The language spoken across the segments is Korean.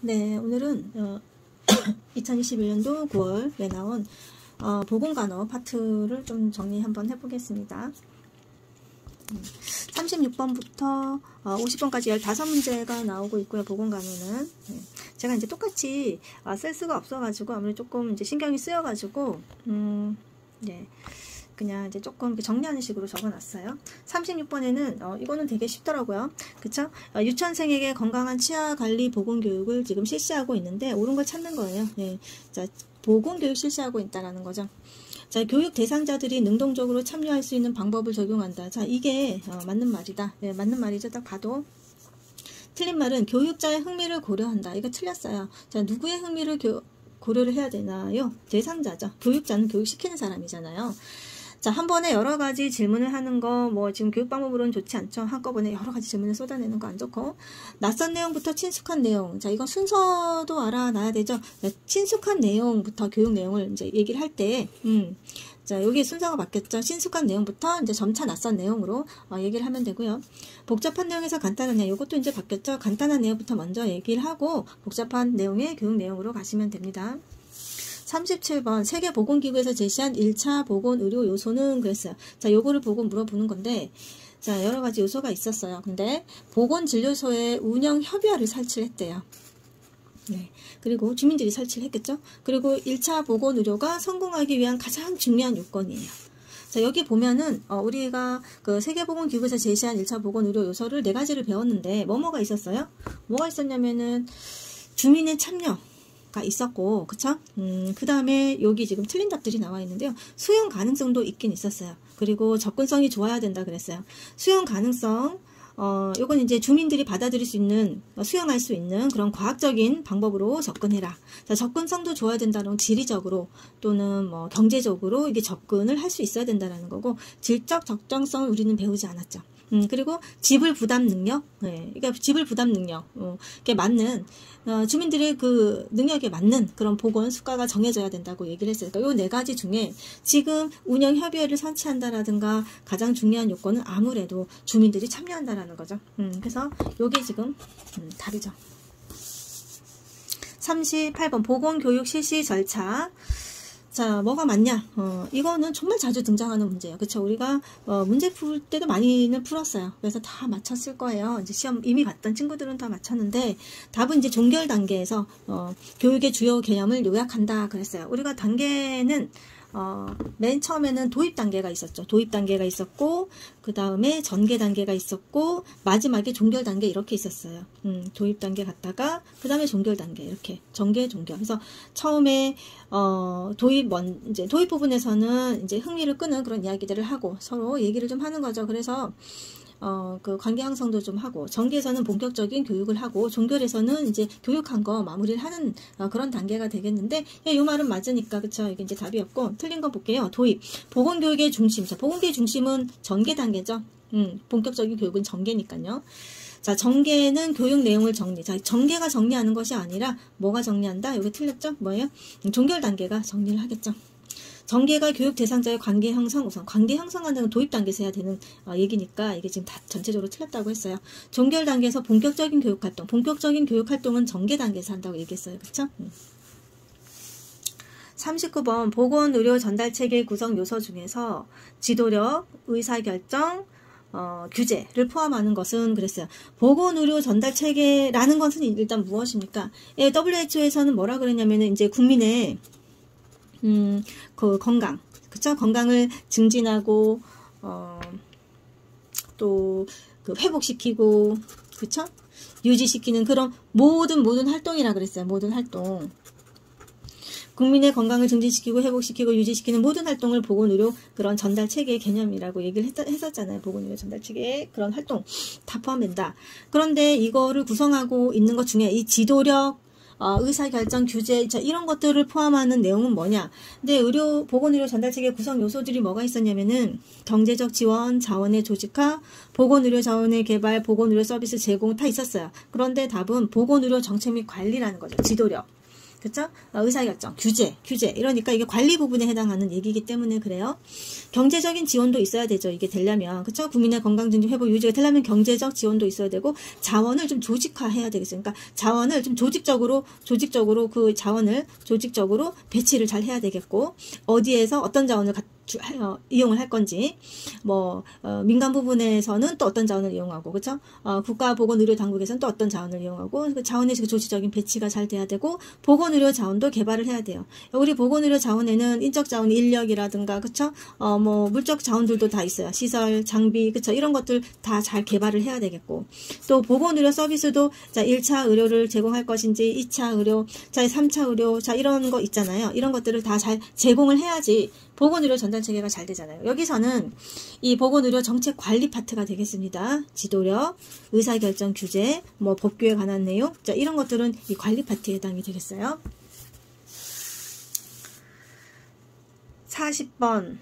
네, 오늘은 2021년도 9월에 나온 보건간호 파트를 좀 정리 한번 해보겠습니다. 36번부터 50번까지 15문제가 나오고 있고요. 보건간호는 제가 이제 똑같이 쓸 수가 없어가지고 아무래도 조금 이제 신경이 쓰여가지고 네. 그냥 이제 조금 정리하는 식으로 적어놨어요. 36번에는 이거는 되게 쉽더라고요. 그쵸? 유치원생에게 건강한 치아관리 보건교육을 지금 실시하고 있는데 옳은 걸 찾는 거예요. 네. 자, 보건교육 실시하고 있다라는 거죠. 자, 교육 대상자들이 능동적으로 참여할 수 있는 방법을 적용한다. 자, 이게 맞는 말이다. 네, 맞는 말이죠. 딱 봐도. 틀린 말은 교육자의 흥미를 고려한다. 이거 틀렸어요. 자, 누구의 흥미를 고려를 해야 되나요? 대상자죠. 교육자는 교육시키는 사람이잖아요. 자, 한 번에 여러 가지 질문을 하는 거, 지금 교육 방법으로는 좋지 않죠. 한꺼번에 여러 가지 질문을 쏟아내는 거 안 좋고. 낯선 내용부터 친숙한 내용. 자, 이거 순서도 알아놔야 되죠. 친숙한 내용부터 교육 내용을 이제 얘기를 할 때, 자, 여기 순서가 바뀌었죠. 친숙한 내용부터 이제 점차 낯선 내용으로 얘기를 하면 되고요. 복잡한 내용에서 간단한 내용. 이것도 이제 바뀌었죠. 간단한 내용부터 먼저 얘기를 하고, 복잡한 내용의 교육 내용으로 가시면 됩니다. 37번 세계보건기구에서 제시한 1차 보건의료 요소는 그랬어요. 자, 요거를 보고 물어보는 건데, 자, 여러 가지 요소가 있었어요. 근데 보건진료소의 운영협의회를 설치를 했대요. 네. 그리고 주민들이 설치를 했겠죠. 그리고 1차 보건의료가 성공하기 위한 가장 중요한 요건이에요. 자, 여기 보면은 우리가 그 세계보건기구에서 제시한 1차 보건의료 요소를 4가지를 배웠는데 뭐가 있었어요? 뭐가 있었냐면은 주민의 참여 가 있었고, 그쵸? 그 다음에 여기 지금 틀린 답들이 나와 있는데요. 수용 가능성도 있긴 있었어요. 그리고 접근성이 좋아야 된다 그랬어요. 수용 가능성, 요건 이제 주민들이 받아들일 수 있는, 수용할 수 있는 그런 과학적인 방법으로 접근해라. 자, 접근성도 좋아야 된다는 건 지리적으로 또는 경제적으로 이게 접근을 할 수 있어야 된다는 거고, 질적 적정성을 우리는 배우지 않았죠. 그리고 지불 부담 능력, 네, 그러니까 지불 부담 능력, 이게 맞는, 주민들의 그 능력에 맞는 그런 보건 수가가 정해져야 된다고 얘기를 했어요. 그러니까 요 4가지 중에 지금 운영협의회를 설치한다라든가 가장 중요한 요건은 아무래도 주민들이 참여한다라는 거죠. 그래서 요게 지금 답이죠. 38번 보건교육 실시 절차. 자, 뭐가 맞냐? 이거는 정말 자주 등장하는 문제예요. 그쵸? 우리가, 문제 풀 때도 많이는 풀었어요. 그래서 다 맞췄을 거예요. 이제 시험 이미 봤던 친구들은 다 맞췄는데, 답은 이제 종결 단계에서, 교육의 주요 개념을 요약한다. 그랬어요. 우리가 단계는, 맨 처음에는 도입 단계가 있었죠. 도입 단계가 있었고, 그 다음에 전개 단계가 있었고, 마지막에 종결 단계 이렇게 있었어요. 도입 단계 갔다가, 그 다음에 종결 단계 이렇게 전개 종결. 그래서 처음에 이제 도입 부분에서는 이제 흥미를 끄는 그런 이야기들을 하고 서로 얘기를 좀 하는 거죠. 그래서 그 관계 형성도 좀 하고, 전개에서는 본격적인 교육을 하고, 종결에서는 이제 교육한 거 마무리를 하는 그런 단계가 되겠는데, 요 말은 맞으니까, 그쵸? 이게 이제 답이었고, 틀린 거 볼게요. 도입. 보건교육의 중심. 자, 보건교육 중심은 전개 단계죠. 본격적인 교육은 전개니까요. 자, 전개는 교육 내용을 정리. 자, 전개가 정리하는 것이 아니라, 뭐가 정리한다? 여기 틀렸죠? 뭐예요? 종결 단계가 정리를 하겠죠. 전개가 교육 대상자의 관계 형성 우선. 관계 형성한다는 도입 단계에서 해야 되는 얘기니까 이게 지금 다 전체적으로 틀렸다고 했어요. 종결 단계에서 본격적인 교육 활동. 본격적인 교육 활동은 전개 단계에서 한다고 얘기했어요. 그쵸? 39번 보건의료 전달체계 구성 요소 중에서 지도력, 의사결정, 규제를 포함하는 것은 그랬어요. 보건의료 전달체계라는 것은 일단 무엇입니까? WHO에서는 뭐라 그랬냐면은 이제 국민의 그 건강, 그쵸? 건강을 증진하고, 또, 그 회복시키고, 그쵸? 유지시키는 그런 모든 활동이라 그랬어요. 모든 활동. 국민의 건강을 증진시키고 회복시키고 유지시키는 모든 활동을 보건의료 그런 전달체계의 개념이라고 얘기를 했었잖아요. 보건의료 전달체계의 그런 활동 다 포함된다. 그런데 이거를 구성하고 있는 것 중에 이 지도력, 의사결정, 규제, 자, 이런 것들을 포함하는 내용은 뭐냐? 근데 보건의료 전달체계 구성 요소들이 뭐가 있었냐면은, 경제적 지원, 자원의 조직화, 보건의료 자원의 개발, 보건의료 서비스 제공 다 있었어요. 그런데 답은 보건의료 정책 및 관리라는 거죠. 지도력. 그쵸? 의사결정, 규제. 이러니까 이게 관리 부분에 해당하는 얘기이기 때문에 그래요. 경제적인 지원도 있어야 되죠. 이게 되려면. 그쵸? 국민의 건강 증진 회복 유지가 되려면 경제적 지원도 있어야 되고, 자원을 좀 조직화해야 되겠어요. 그러니까 자원을 좀 조직적으로 그 자원을 조직적으로 배치를 잘 해야 되겠고, 어디에서 어떤 자원을 이용을 할 건지, 민간 부분에서는 또 어떤 자원을 이용하고, 그쵸? 국가보건의료당국에서는 또 어떤 자원을 이용하고, 그 자원의 조직적인 배치가 잘 돼야 되고, 보건의료 자원도 개발을 해야 돼요. 우리 보건의료 자원에는 인적 자원, 인력이라든가, 그쵸? 물적 자원들도 다 있어요. 시설, 장비, 그쵸? 이런 것들 다 잘 개발을 해야 되겠고, 또 보건의료 서비스도, 자, 1차 의료를 제공할 것인지, 2차 의료, 자, 3차 의료, 자, 이런 거 있잖아요. 이런 것들을 다 잘 제공을 해야지, 보건의료 전담체계가 잘 되잖아요. 여기서는 이 보건의료 정책 관리 파트가 되겠습니다. 지도력, 의사결정 규제, 법규에 관한 내용, 자, 이런 것들은 이 관리 파트에 해당이 되겠어요. 40번.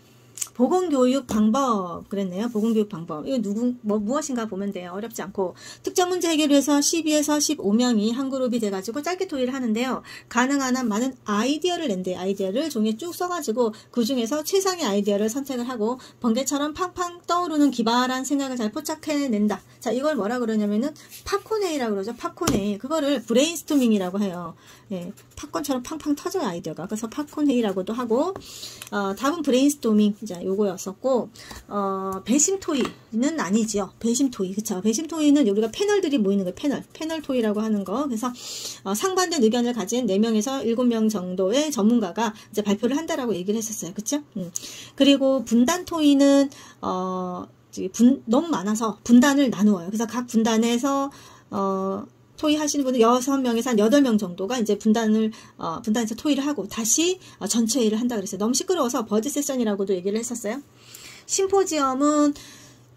보건교육 방법 그랬네요. 보건교육 방법. 이거 무엇인가 보면 돼요. 어렵지 않고. 특정 문제 해결을 위해서 12에서 15명이 한 그룹이 돼가지고 짧게 토의를 하는데요. 가능한 한 많은 아이디어를 낸대요. 아이디어를 종이에 쭉 써가지고 그 중에서 최상의 아이디어를 선택을 하고 번개처럼 팡팡 떠오르는 기발한 생각을 잘 포착해낸다. 자, 이걸 뭐라 그러냐면은 팝콘회의라고 그러죠. 팝콘회의. 그거를 브레인스토밍이라고 해요. 예, 팝콘처럼 팡팡 터져요, 아이디어가. 그래서 팝콘회의라고도 하고, 답은 브레인스토밍. 자, 요거였었고, 배심토의는 아니지요. 배심토의. 그쵸. 배심토의는 우리가 패널들이 모이는 거예요. 패널 토의라고 하는 거. 그래서, 상반된 의견을 가진 4명에서 7명 정도의 전문가가 이제 발표를 한다라고 얘기를 했었어요. 그쵸? 그리고 분단 토의는, 너무 많아서 분단을 나누어요. 그래서 각 분단에서, 토의하시는 분은 6명에서 한 8명 정도가 이제 분단해서 토의를 하고 다시 전체 회의를 한다 그랬어요. 너무 시끄러워서 버드 세션이라고도 얘기를 했었어요. 심포지엄은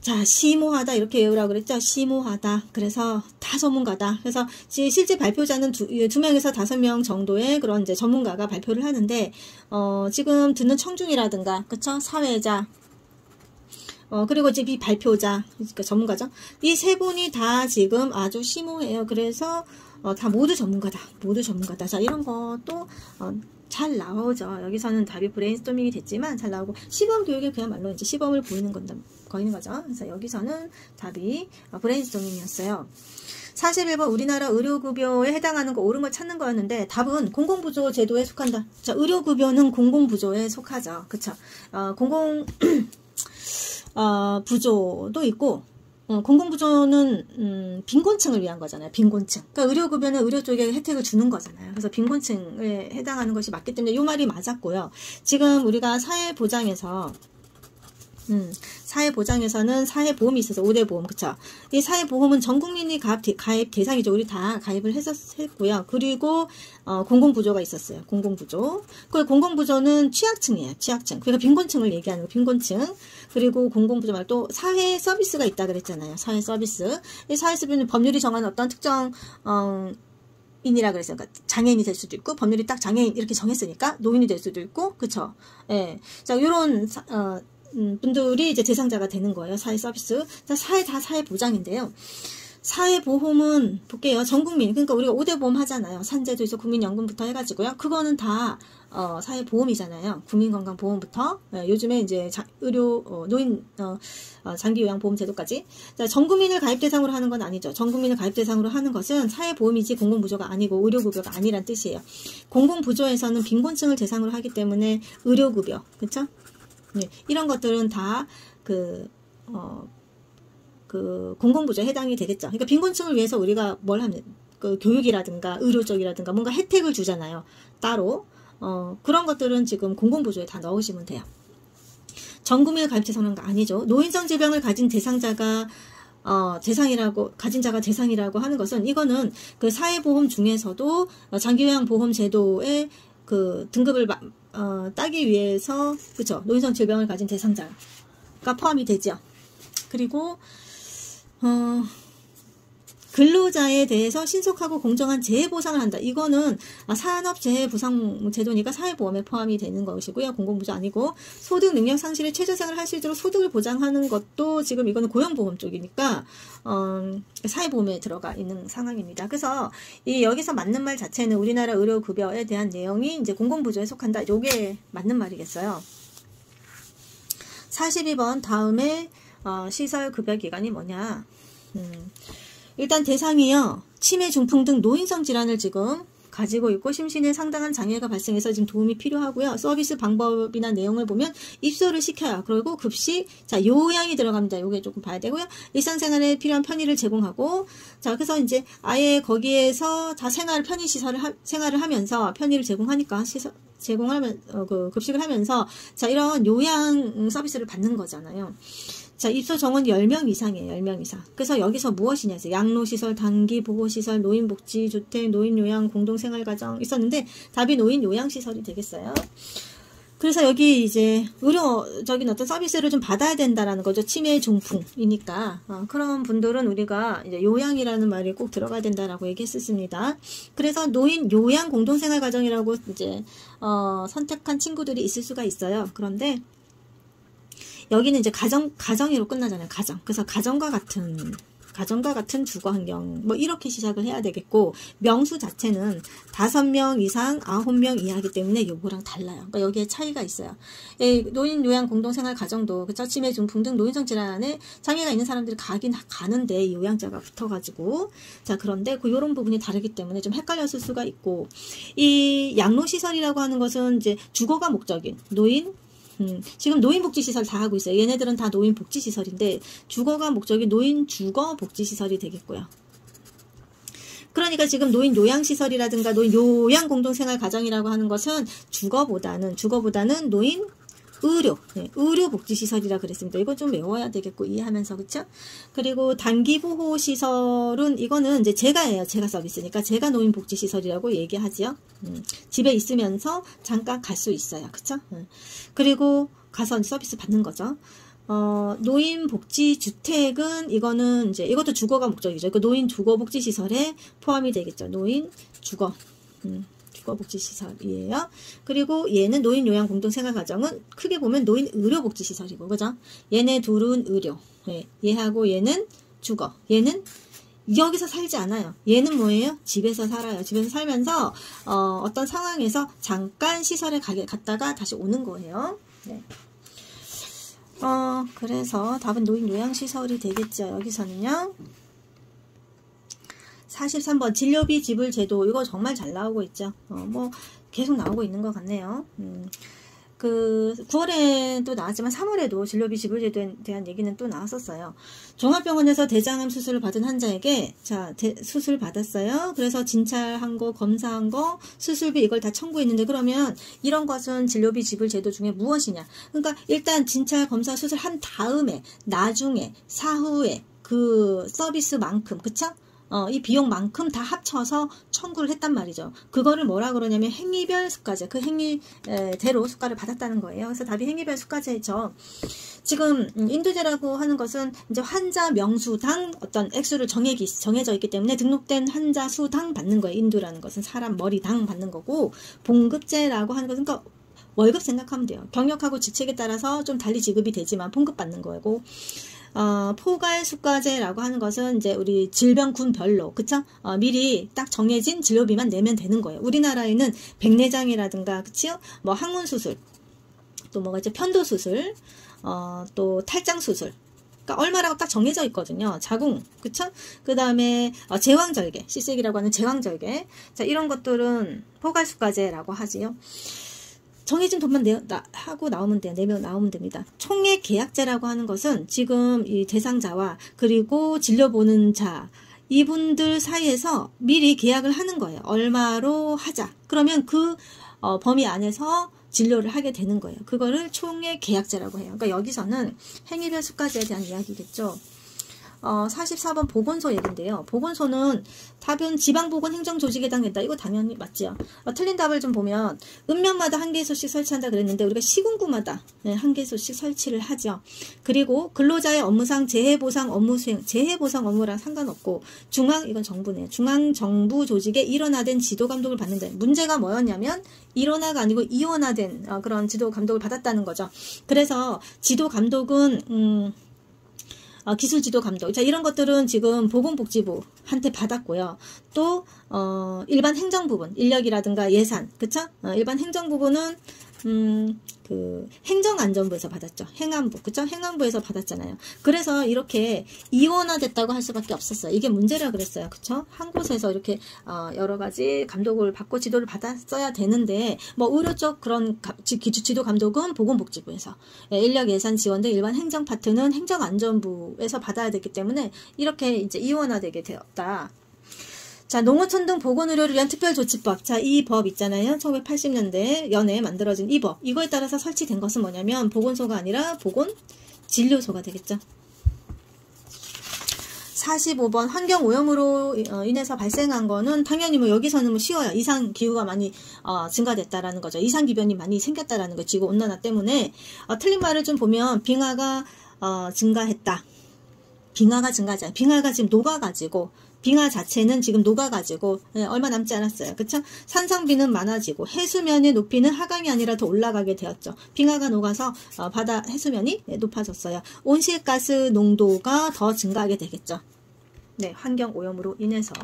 자, 심오하다 이렇게 외우라고 그랬죠. 심오하다. 그래서 다 전문가다. 그래서 실제 발표자는 2명에서 5명 정도의 그런 이제 전문가가 발표를 하는데 지금 듣는 청중이라든가 그쵸? 사회자 그리고 이제 이 발표자, 그러니까 전문가죠. 이 세 분이 다 지금 아주 심오해요. 그래서, 다 모두 전문가다. 자, 이런 것도, 잘 나오죠. 여기서는 답이 브레인스토밍이 됐지만 잘 나오고, 시범 교육에 그야말로 이제 시범을 보이는 거죠. 그래서 여기서는 답이 브레인스토밍이었어요. 41번 우리나라 의료급여에 해당하는 거 옳은 걸 찾는 거였는데 답은 공공부조 제도에 속한다. 자, 의료급여는 공공부조에 속하죠. 그쵸? 부조도 있고, 공공부조는, 빈곤층을 위한 거잖아요. 빈곤층. 그러니까 의료급여는 의료 쪽에 혜택을 주는 거잖아요. 그래서 빈곤층에 해당하는 것이 맞기 때문에 이 말이 맞았고요. 지금 우리가 사회보장에서는 사회보험이 있어서 5대 보험, 그쵸? 이 사회보험은 전 국민이 가입 대상이죠. 우리 다 가입을 했고요. 그리고, 공공부조가 있었어요. 공공부조. 그 공공부조는 취약층이에요. 취약층. 그러니까 빈곤층을 얘기하는 거, 빈곤층. 그리고 공공부조 말고 또 사회 서비스가 있다 그랬잖아요. 사회 서비스. 이 사회 서비스는 법률이 정하는 어떤 특정, 인이라 그랬어요. 그러니까 장애인이 될 수도 있고, 법률이 딱 장애인 이렇게 정했으니까 노인이 될 수도 있고, 그쵸? 예. 자, 요런, 분들이 이제 대상자가 되는 거예요. 사회 서비스. 자, 사회 보장인데요. 사회보험은 볼게요. 전국민. 그러니까 우리가 5대 보험 하잖아요. 산재도 있어 국민연금부터 해가지고요. 그거는 다 사회보험이잖아요. 국민건강보험부터 요즘에 이제 노인 장기요양보험 제도까지. 자, 전국민을 가입 대상으로 하는 건 아니죠. 전국민을 가입 대상으로 하는 것은 사회보험이지 공공부조가 아니고 의료급여가 아니란 뜻이에요. 공공부조에서는 빈곤층을 대상으로 하기 때문에 의료급여, 그렇죠? 네, 이런 것들은 다 공공부조에 해당이 되겠죠. 그러니까 빈곤층을 위해서 우리가 뭘 하면 교육이라든가 의료 쪽이라든가 뭔가 혜택을 주잖아요. 따로 그런 것들은 지금 공공부조에 다 넣으시면 돼요. 전국민을 가입 대상한 거 아니죠. 노인성 질병을 가진 대상자가 가진 자가 대상이라고 하는 것은 이거는 그 사회보험 중에서도 장기요양보험 제도의 그 등급을 따기 위해서 그쵸 노인성 질병을 가진 대상자가 포함이 되죠. 그리고 근로자에 대해서 신속하고 공정한 재해 보상을 한다. 이거는 산업재해보상제도니까 사회보험에 포함이 되는 것이고요. 공공부조 아니고 소득 능력 상실의 최저생활을 할 수 있도록 소득을 보장하는 것도 지금 이거는 고용보험 쪽이니까 사회보험에 들어가 있는 상황입니다. 그래서 이 여기서 맞는 말 자체는 우리나라 의료급여에 대한 내용이 이제 공공부조에 속한다. 요게 맞는 말이겠어요. 42번 다음에 시설급여기관이 뭐냐. 일단 대상이요. 치매, 중풍 등 노인성 질환을 지금 가지고 있고 심신에 상당한 장애가 발생해서 지금 도움이 필요하고요. 서비스 방법이나 내용을 보면 입소를 시켜요. 그리고 급식, 자, 요양이 들어갑니다. 요게 조금 봐야 되고요. 일상생활에 필요한 편의를 제공하고, 자, 그래서 이제 아예 거기에서 다 생활을 하면서 편의를 제공하니까 급식을 하면서, 자, 이런 요양 서비스를 받는 거잖아요. 자, 입소 정원 10명 이상이에요. 10명 이상. 그래서 여기서 무엇이냐 해서 양로시설, 단기보호시설, 노인복지주택, 노인요양, 공동생활가정 있었는데 답이 노인요양시설이 되겠어요. 그래서 여기 이제 의료적인 어떤 서비스를 좀 받아야 된다라는 거죠. 치매, 중풍이니까. 그런 분들은 우리가 이제 요양이라는 말이 꼭 들어가야 된다라고 얘기했었습니다. 그래서 노인 요양 공동생활가정이라고 이제 선택한 친구들이 있을 수가 있어요. 그런데 여기는 이제 가정으로 끝나잖아요. 가정. 그래서 가정과 같은 주거 환경, 뭐, 이렇게 시작을 해야 되겠고, 명수 자체는 5명 이상, 9명 이하이기 때문에 요거랑 달라요. 그러니까 여기에 차이가 있어요. 노인 요양 공동생활 가정도, 그쵸? 치매, 중풍 등 노인성 질환에 장애가 있는 사람들이 가는데, 요양자가 붙어가지고. 자, 그런데 요런 부분이 다르기 때문에 좀 헷갈렸을 수가 있고, 이 양로시설이라고 하는 것은 이제 주거가 목적인 지금 노인복지시설 다 하고 있어요. 얘네들은 다 노인복지시설인데 주거가 목적이 노인주거복지시설이 되겠고요. 그러니까 지금 노인요양시설이라든가 노인요양공동생활가정이라고 하는 것은 주거보다는 노인 의료복지시설이라 그랬습니다. 이거 좀 외워야 되겠고, 이해하면서, 그쵸? 그리고 단기보호시설은, 이거는 이제 제가 해요. 제가 서비스니까. 제가 노인복지시설이라고 얘기하지요. 집에 있으면서 잠깐 갈 수 있어요. 그쵸? 그리고 가서 서비스 받는 거죠. 노인복지주택은, 이거는 이제, 이것도 주거가 목적이죠. 노인주거복지시설에 포함이 되겠죠. 주거복지시설이에요. 그리고 얘는 노인요양공동생활가정은 크게 보면 노인의료복지시설이고, 그죠? 얘네 둘은 의료. 얘하고 얘는 주거. 얘는 여기서 살지 않아요. 얘는 뭐예요? 집에서 살아요. 집에서 살면서, 어떤 상황에서 잠깐 시설에 갔다가 다시 오는 거예요. 네. 그래서 답은 노인요양시설이 되겠죠. 여기서는요. 43번 진료비 지불 제도. 이거 정말 잘 나오고 있죠. 뭐 계속 나오고 있는 것 같네요. 9월에도 나왔지만 3월에도 진료비 지불 제도에 대한 얘기는 또 나왔었어요. 종합병원에서 대장암 수술을 받은 환자에게 수술 받았어요. 그래서 진찰한 거, 검사한 거, 수술비 이걸 다 청구했는데, 그러면 이런 것은 진료비 지불 제도 중에 무엇이냐? 그러니까 일단 진찰, 검사, 수술 한 다음에 나중에 사후에 그 서비스만큼, 그쵸? 이 비용만큼 다 합쳐서 청구를 했단 말이죠. 그거를 뭐라 그러냐면 행위별 수가제, 그 행위대로 수가를 받았다는 거예요. 그래서 답이 행위별 수가제죠. 지금 인두제라고 하는 것은 이제 환자 명수당 어떤 액수를 정해져 있기 때문에 등록된 환자 수당 받는 거예요. 인두라는 것은 사람 머리당 받는 거고, 봉급제라고 하는 것은 그러니까 월급 생각하면 돼요. 경력하고 직책에 따라서 좀 달리 지급이 되지만 봉급 받는 거고, 포괄수가제라고 하는 것은 이제 우리 질병군별로, 그쵸? 미리 딱 정해진 진료비만 내면 되는 거예요. 우리나라에는 백내장이라든가, 그치요? 뭐 항문수술, 또 뭐가 있죠? 편도수술, 또 탈장수술. 그러니까 얼마라고 딱 정해져 있거든요. 자궁, 그쵸? 그 다음에 제왕절개, 시색이라고 하는 제왕절개. 자, 이런 것들은 포괄수가제라고 하지요. 정해진 돈만 하고 나오면 돼요. 내면 나오면 됩니다. 총액 계약제라고 하는 것은 지금 이 대상자와 그리고 진료보는 자, 이분들 사이에서 미리 계약을 하는 거예요. 얼마로 하자. 그러면 그 범위 안에서 진료를 하게 되는 거예요. 그거를 총액 계약제라고 해요. 그러니까 여기서는 행위별 수가제에 대한 이야기겠죠. 44번 보건소 얘긴데요. 보건소는 답은 지방보건행정조직에 해당된다. 이거 당연히 맞지요. 틀린 답을 좀 보면 읍면마다 한 개소씩 설치한다 그랬는데 우리가 시군구마다 한 개소씩 설치를 하죠. 그리고 근로자의 업무상 재해보상 업무 수행, 재해보상 업무랑 상관없고 이건 정부네요. 중앙정부 조직에 일원화된 지도감독을 받는다. 문제가 뭐였냐면 일원화가 아니고 이원화된 그런 지도감독을 받았다는 거죠. 그래서 지도감독은 기술지도감독. 자, 이런 것들은 지금 보건복지부한테 받았고요. 또, 일반 행정부분, 인력이라든가 예산, 그쵸? 일반 행정부분은, 행정안전부에서 받았죠. 행안부, 그쵸? 행안부에서 받았잖아요. 그래서 이렇게 이원화됐다고 할 수밖에 없었어요. 이게 문제라 그랬어요. 그쵸? 한 곳에서 이렇게, 여러 가지 감독을 받고 지도를 받았어야 되는데, 의료 쪽 그런 지도 감독은 보건복지부에서, 인력 예산 지원 등 일반 행정 파트는 행정안전부에서 받아야 되기 때문에 이렇게 이제 이원화되게 되었다. 자, 농어촌 등 보건의료를 위한 특별조치법. 자, 이 법 있잖아요. 1980년대 연에 만들어진 이 법. 이거에 따라서 설치된 것은 뭐냐면 보건소가 아니라 보건진료소가 되겠죠. 45번 환경오염으로 인해서 발생한 거는 당연히 여기서는 쉬워요. 이상기후가 많이 증가됐다라는 거죠. 이상기변이 많이 생겼다라는 거. 지구온난화 때문에. 틀린 말을 좀 보면 빙하가 증가했다. 빙하가 증가하지. 빙하가 지금 녹아가지고 빙하 자체는 지금 녹아가지고 얼마 남지 않았어요. 그쵸? 산성비는 많아지고 해수면의 높이는 하강이 아니라 더 올라가게 되었죠. 빙하가 녹아서 바다 해수면이 높아졌어요. 온실가스 농도가 더 증가하게 되겠죠. 네, 환경오염으로 인해서.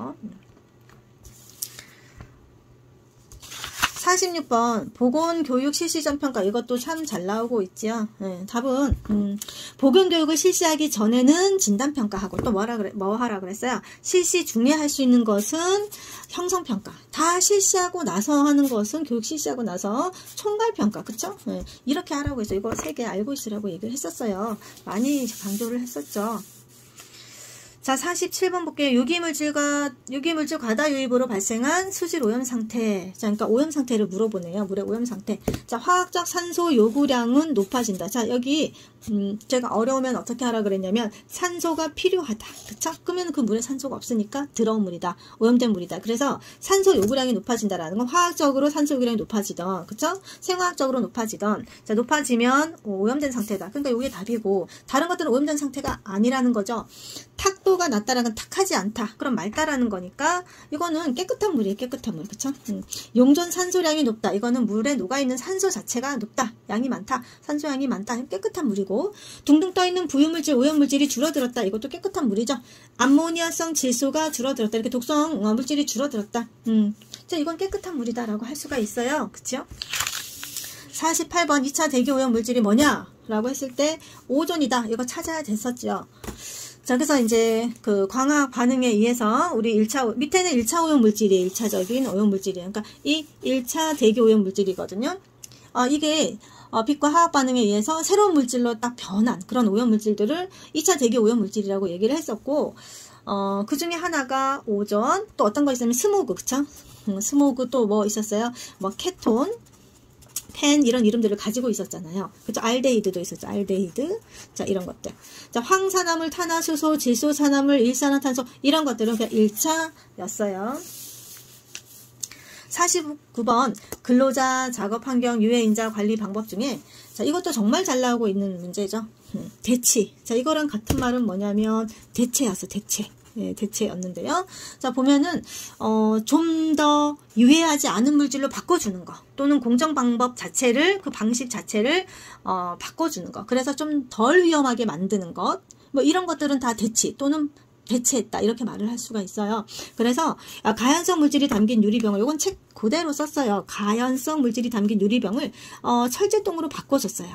46번 보건교육 실시전평가. 이것도 참 잘 나오고 있지요. 네, 답은 보건교육을 실시하기 전에는 진단평가하고 또 뭐 하라 그랬어요? 실시 중에 할 수 있는 것은 형성평가. 다 실시하고 나서 하는 것은 교육 실시하고 나서 총괄평가. 그쵸? 네, 이렇게 하라고 해서 이거 3개 알고 있으라고 얘기를 했었어요. 많이 강조를 했었죠. 자, 47번 볼게요. 유기물질 과다 유입으로 발생한 수질 오염 상태. 자, 그러니까 오염 상태를 물어보네요. 물의 오염 상태. 자, 화학적 산소 요구량은 높아진다. 자, 여기 제가 어려우면 어떻게 하라 그랬냐면 산소가 필요하다. 그쵸? 그러면 그 물에 산소가 없으니까 더러운 물이다. 오염된 물이다. 그래서 산소 요구량이 높아진다라는 건 화학적으로 산소 요구량이 높아지던, 그쵸? 생화학적으로 높아지던. 자, 높아지면 오염된 상태다. 그러니까 이게 답이고 다른 것들은 오염된 상태가 아니라는 거죠. 탁도가 낮다라는 건 탁하지 않다. 그럼 맑다라는 거니까 이거는 깨끗한 물이에요. 깨끗한 물. 그쵸? 용존 산소량이 높다. 이거는 물에 녹아있는 산소 자체가 높다. 양이 많다. 산소량이 많다. 깨끗한 물이고 둥둥 떠있는 부유물질, 오염물질이 줄어들었다. 이것도 깨끗한 물이죠. 암모니아성 질소가 줄어들었다. 이렇게 독성 물질이 줄어들었다. 자, 이건 깨끗한 물이다라고 할 수가 있어요. 그쵸? 48번 2차 대기 오염 물질이 뭐냐? 라고 했을 때 오존이다. 이거 찾아야 됐었죠. 자, 그래서 이제 그 광학 반응에 의해서 우리 밑에는 1차 오염 물질이에요. 1차적인 오염 물질이에요. 그러니까 이 1차 대기 오염 물질이거든요. 이게 빛과 화학 반응에 의해서 새로운 물질로 딱 변한 그런 오염 물질들을 2차 대기 오염 물질이라고 얘기를 했었고, 그 중에 하나가 오존, 또 어떤 거 있으면 스모그, 그쵸? 스모그 또 뭐 있었어요? 케톤, 펜 이런 이름들을 가지고 있었잖아요. 그쵸? 알데히드도 있었죠. 알데히드. 자, 이런 것들. 자, 황산화물, 탄화수소, 질소산화물, 일산화탄소 이런 것들은 그냥 1차였어요. 49번 근로자 작업환경 유해인자 관리 방법 중에 자, 이것도 정말 잘 나오고 있는 문제죠. 대치. 자, 이거랑 같은 말은 뭐냐면 대체였어. 대체. 네, 대체였는데요. 자, 보면은 좀 더 유해하지 않은 물질로 바꿔주는 거 또는 공정 방법 자체를 그 방식 자체를 바꿔주는 거. 그래서 좀 덜 위험하게 만드는 것. 이런 것들은 다 대치 또는 대체했다 이렇게 말을 할 수가 있어요. 그래서 가연성 물질이 담긴 유리병을 이건 책 그대로 썼어요. 가연성 물질이 담긴 유리병을 철제똥으로 바꿔줬어요.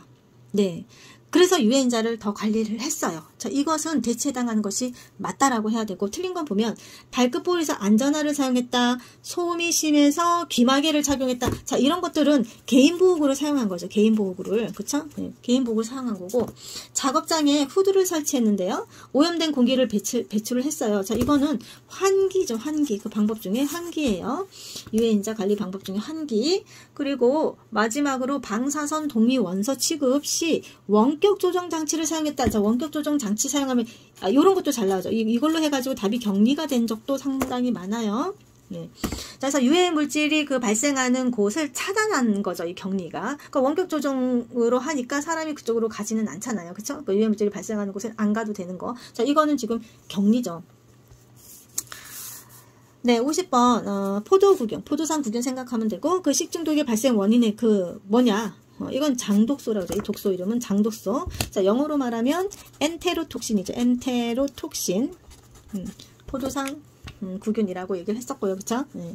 네. 그래서 유해인자를 더 관리를 했어요. 자, 이것은 대체당하는 것이 맞다라고 해야 되고 틀린 건 보면 발끝볼에서 안전화를 사용했다. 소음이 심해서 귀마개를 착용했다. 자, 이런 것들은 개인보호구를 사용한 거죠. 개인보호구를. 그쵸? 네, 개인보호구를 사용한 거고 작업장에 후드를 설치했는데요. 오염된 공기를 배출을 했어요. 자, 이거는 환기죠. 환기. 그 방법 중에 환기예요. 유해인자 관리 방법 중에 환기. 그리고 마지막으로 방사선 동위 원소 취급 시 원격 원격 조정 장치를 사용했다. 자, 원격 조정 장치 사용하면 이런 것도 잘 나오죠. 이걸로 해가지고 답이 격리가 된 적도 상당히 많아요. 네. 자, 그래서 유해 물질이 그 발생하는 곳을 차단하는 거죠. 이 격리가. 그러니까 원격 조정으로 하니까 사람이 그쪽으로 가지는 않잖아요. 그쵸? 그러니까 유해 물질이 발생하는 곳에 안 가도 되는 거. 자, 이거는 지금 격리죠. 네, 50번 포도상 구균 생각하면 되고 그 식중독의 발생 원인의 그 뭐냐? 이건 장독소라고 하죠. 이 독소 이름은 장독소. 자, 영어로 말하면 엔테로톡신이죠. 엔테로톡신. 포도상 구균이라고 얘기를 했었고요. 그쵸? 네.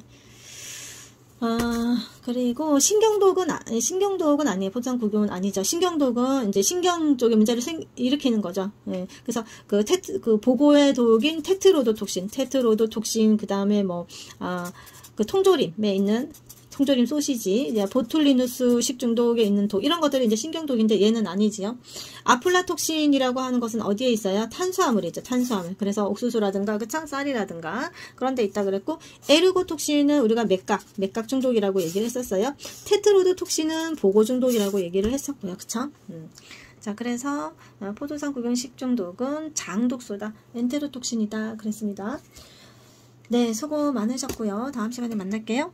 그리고 신경독은 아니에요. 포도상 구균은 아니죠. 신경독은 이제 신경 쪽의 문제를 일으키는 거죠. 네. 그래서 그 보고의 독인 테트로도톡신, 그 다음에 그 통조림에 있는 통조림 소시지, 보툴리누스 식중독에 있는 독, 이런 것들이 이제 신경독인데 얘는 아니지요. 아플라톡신이라고 하는 것은 어디에 있어요? 탄수화물이죠. 탄수화물. 그래서 옥수수라든가 그쵸? 쌀이라든가 그런 데 있다 그랬고, 에르고톡신은 우리가 맥각 중독이라고 얘기를 했었어요. 테트로도톡신은 보고 중독이라고 얘기를 했었고요. 그쵸? 자, 그래서 포도상 구균 식중독은 장독소다. 엔테로톡신이다. 그랬습니다. 네, 수고 많으셨고요. 다음 시간에 만날게요.